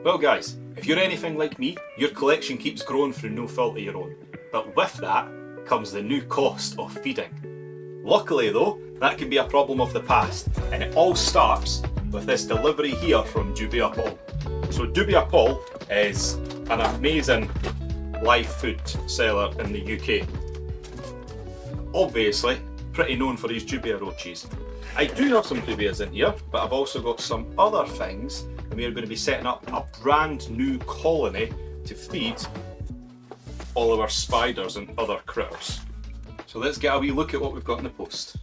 Well guys, if you're anything like me, your collection keeps growing through no fault of your own. But with that comes the new cost of feeding. Luckily though, that can be a problem of the past, and it all starts with this delivery here from Dubia Paul. So Dubia Paul is an amazing live food seller in the UK. Obviously, pretty known for his dubia roaches. I do have some dubias in here, but I've also got some other things, and we are going to be setting up a brand new colony to feed all of our spiders and other critters. So let's get a wee look at what we've got in the post.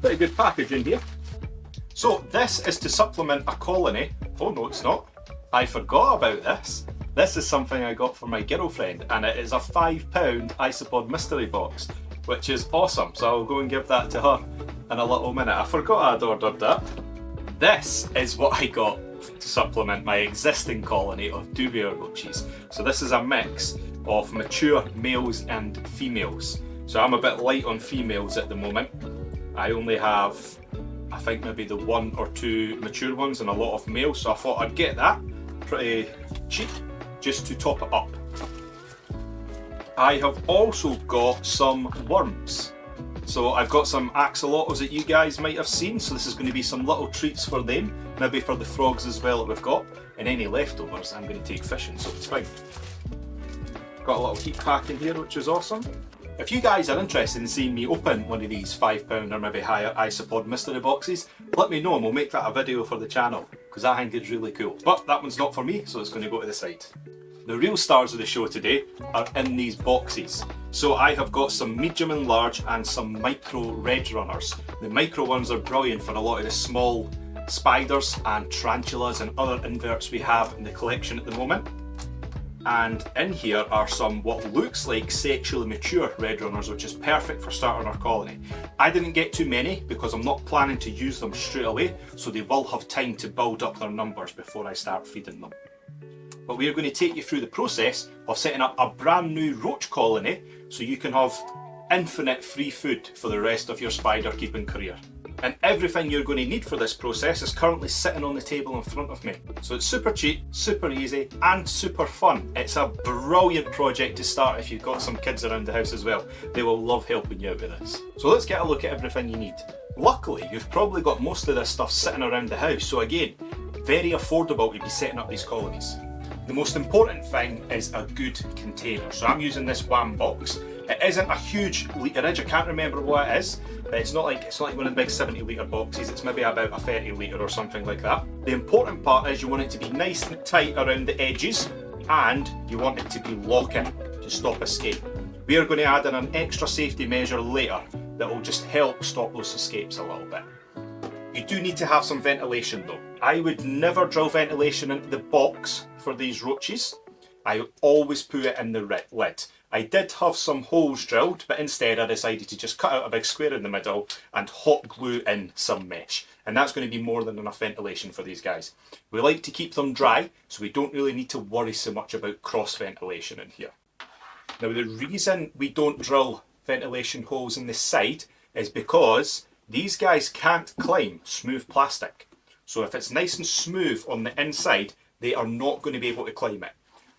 Pretty good package in here. So this is to supplement a colony. Oh no, it's not. I forgot about this. This is something I got for my girlfriend, and it is a £5 Isopod mystery box, which is awesome. So I'll go and give that to her in a little minute. I forgot I'd ordered that. This is what I got to supplement my existing colony of dubia roaches. So this is a mix of mature males and females. So I'm a bit light on females at the moment. I only have, I think maybe the 1 or 2 mature ones and a lot of males, so I thought I'd get that pretty cheap just to top it up. I have also got some worms. So I've got some axolotls that you guys might have seen, so this is going to be some little treats for them, maybe for the frogs as well that we've got, and any leftovers I'm going to take fishing, so it's fine. Got a little heat pack in here, which is awesome. If you guys are interested in seeing me open one of these £5 or maybe higher Isopod mystery boxes, let me know and we'll make that a video for the channel, because I think it's really cool. But that one's not for me, so it's going to go to the side. The real stars of the show today are in these boxes. So I have got some medium and large and some micro red runners. The micro ones are brilliant for a lot of the small spiders and tarantulas and other inverts we have in the collection at the moment. And in here are some what looks like sexually mature red runners, which is perfect for starting our colony. I didn't get too many because I'm not planning to use them straight away, so they will have time to build up their numbers before I start feeding them. But we are going to take you through the process of setting up a brand new roach colony so you can have infinite free food for the rest of your spider keeping career. And everything you're going to need for this process is currently sitting on the table in front of me. So it's super cheap, super easy and super fun. It's a brilliant project to start if you've got some kids around the house as well. They will love helping you out with this. So let's get a look at everything you need. Luckily, you've probably got most of this stuff sitting around the house, so again, very affordable to be setting up these colonies. The most important thing is a good container. So I'm using this one box. It isn't a huge litrage, I can't remember what it is. It's not like one of the big 70 litre boxes, it's maybe about a 30 litre or something like that. The important part is you want it to be nice and tight around the edges, and you want it to be locking to stop escape. We are going to add in an extra safety measure later that will just help stop those escapes a little bit. You do need to have some ventilation though. I would never drill ventilation into the box for these roaches. I always put it in the lid. I did have some holes drilled, but instead I decided to just cut out a big square in the middle and hot glue in some mesh. And that's going to be more than enough ventilation for these guys. We like to keep them dry, so we don't really need to worry so much about cross ventilation in here. Now the reason we don't drill ventilation holes in the side is because these guys can't climb smooth plastic. So if it's nice and smooth on the inside, they are not going to be able to climb it.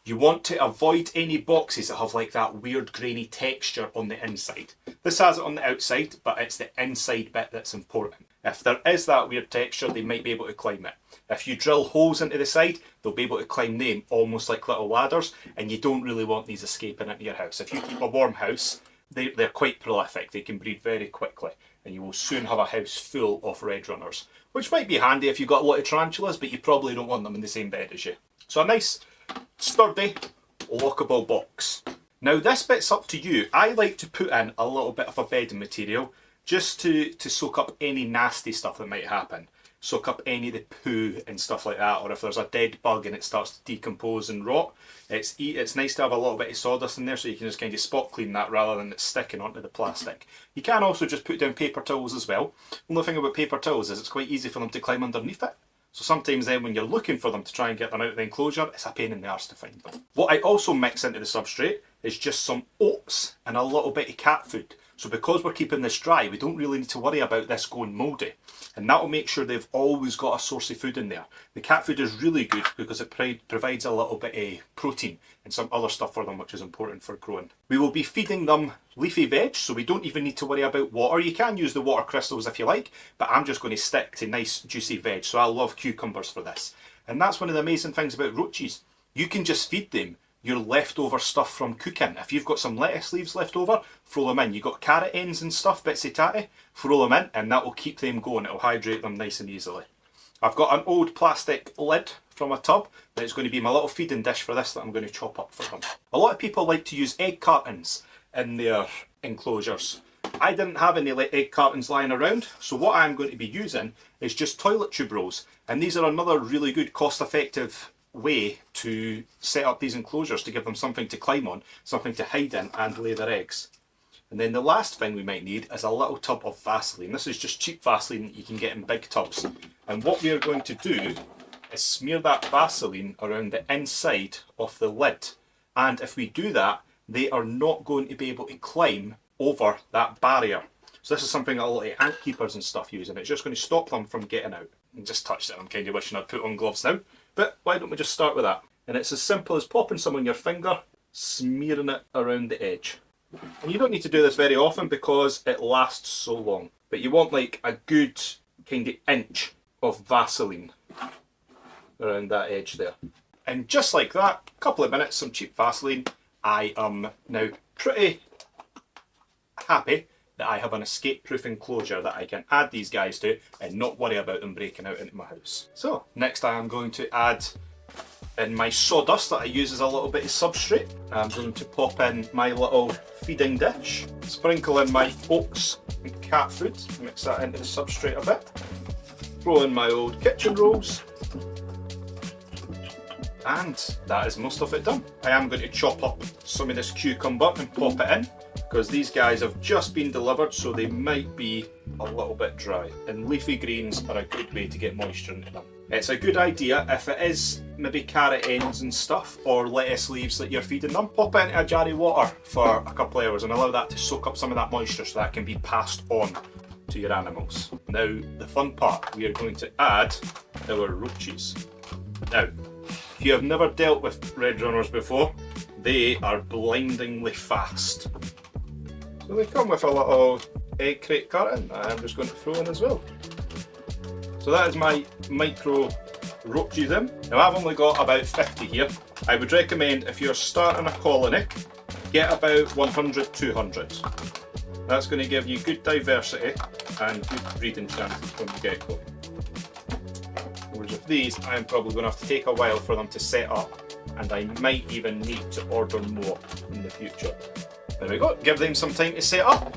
You want to avoid any boxes that have like that weird grainy texture on the inside. This has it on the outside, but it's the inside bit that's important. If there is that weird texture, they might be able to climb it. If you drill holes into the side, they'll be able to climb them almost like little ladders, and you don't really want these escaping into your house. If you keep a warm house, they're quite prolific. They can breed very quickly, and you will soon have a house full of red runners, which might be handy if you've got a lot of tarantulas, but you probably don't want them in the same bed as you. So a nice, sturdy, lockable box. Now this bit's up to you. I like to put in a little bit of a bedding material just to soak up any nasty stuff that might happen. Soak up any of the poo and stuff like that, or if there's a dead bug and it starts to decompose and rot, it's nice to have a little bit of sawdust in there so you can just kind of spot clean that rather than it sticking onto the plastic. You can also just put down paper towels as well. The only thing about paper towels is it's quite easy for them to climb underneath it. So sometimes then when you're looking for them to try and get them out of the enclosure, it's a pain in the arse to find them. What I also mix into the substrate is just some oats and a little bit of cat food. So because we're keeping this dry, we don't really need to worry about this going mouldy. And that will make sure they've always got a source of food in there. The cat food is really good because it provides a little bit of protein and some other stuff for them, which is important for growing. We will be feeding them leafy veg, so we don't even need to worry about water. You can use the water crystals if you like, but I'm just going to stick to nice juicy veg. So I love cucumbers for this. And that's one of the amazing things about roaches. You can just feed them your leftover stuff from cooking. If you've got some lettuce leaves left over, throw them in. You've got carrot ends and stuff, bits of tatty, throw them in, and that will keep them going. It'll hydrate them nice and easily. I've got an old plastic lid from a tub, but it's going to be my little feeding dish for this that I'm going to chop up for them. A lot of people like to use egg cartons in their enclosures. I didn't have any egg cartons lying around, so what I'm going to be using is just toilet tube rolls. And these are another really good cost-effective way to set up these enclosures to give them something to climb on, something to hide in and lay their eggs. And then the last thing we might need is a little tub of Vaseline. This is just cheap Vaseline that you can get in big tubs. And what we are going to do is smear that Vaseline around the inside of the lid. And if we do that, they are not going to be able to climb over that barrier. So this is something a lot of ant keepers and stuff use, and it's just going to stop them from getting out. And just touched it, I'm kind of wishing I'd put on gloves now. But why don't we just start with that? And it's as simple as popping some on your finger, smearing it around the edge. And you don't need to do this very often because it lasts so long. But you want like a good kind of inch of Vaseline around that edge there. And just like that, a couple of minutes, some cheap Vaseline, I am now pretty happy that I have an escape-proof enclosure that I can add these guys to and not worry about them breaking out into my house. So next I am going to add in my sawdust that I use as a little bit of substrate. I'm going to pop in my little feeding dish, sprinkle in my oats and cat food, mix that into the substrate a bit, throw in my old kitchen rolls, and that is most of it done. I am going to chop up some of this cucumber and pop it in, because these guys have just been delivered, so they might be a little bit dry. And leafy greens are a good way to get moisture into them. It's a good idea if it is maybe carrot ends and stuff or lettuce leaves that you're feeding them, pop it into a jar of water for a couple of hours and allow that to soak up some of that moisture so that can be passed on to your animals. Now the fun part, we are going to add our roaches. Now, if you have never dealt with red runners before, they are blindingly fast. So they come with a little egg crate carton that I'm just going to throw in as well. So that is my micro roaches in. Now I've only got about 50 here. I would recommend if you're starting a colony, get about 100, 200. That's going to give you good diversity and good breeding chances from the get-go. Whereas with these, I'm probably going to have to take a while for them to set up, and I might even need to order more in the future. There we go, give them some time to set up.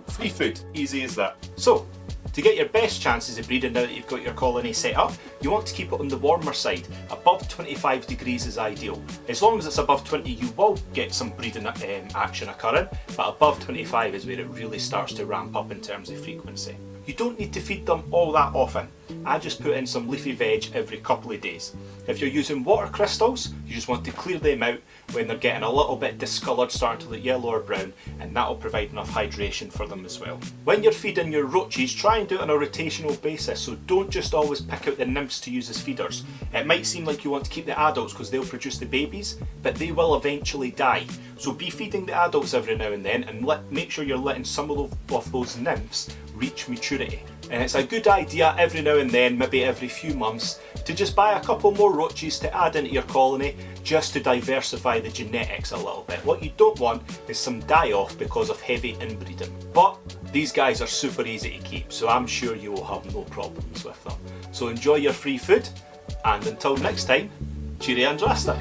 Free food, easy as that. So, to get your best chances of breeding now that you've got your colony set up, you want to keep it on the warmer side. Above 25 degrees is ideal. As long as it's above 20, you will get some breeding action occurring, but above 25 is where it really starts to ramp up in terms of frequency. You don't need to feed them all that often. I just put in some leafy veg every couple of days. If you're using water crystals, you just want to clear them out when they're getting a little bit discoloured, starting to look yellow or brown, and that will provide enough hydration for them as well. When you're feeding your roaches, try and do it on a rotational basis, so don't just always pick out the nymphs to use as feeders. It might seem like you want to keep the adults because they'll produce the babies, but they will eventually die. So be feeding the adults every now and then, and make sure you're letting some of those nymphs reach maturity. And it's a good idea every now and then, maybe every few months, to just buy a couple more roaches to add into your colony just to diversify the genetics a little bit. What you don't want is some die-off because of heavy inbreeding. But these guys are super easy to keep, so I'm sure you will have no problems with them. So enjoy your free food, and until next time, cheerio and rasta.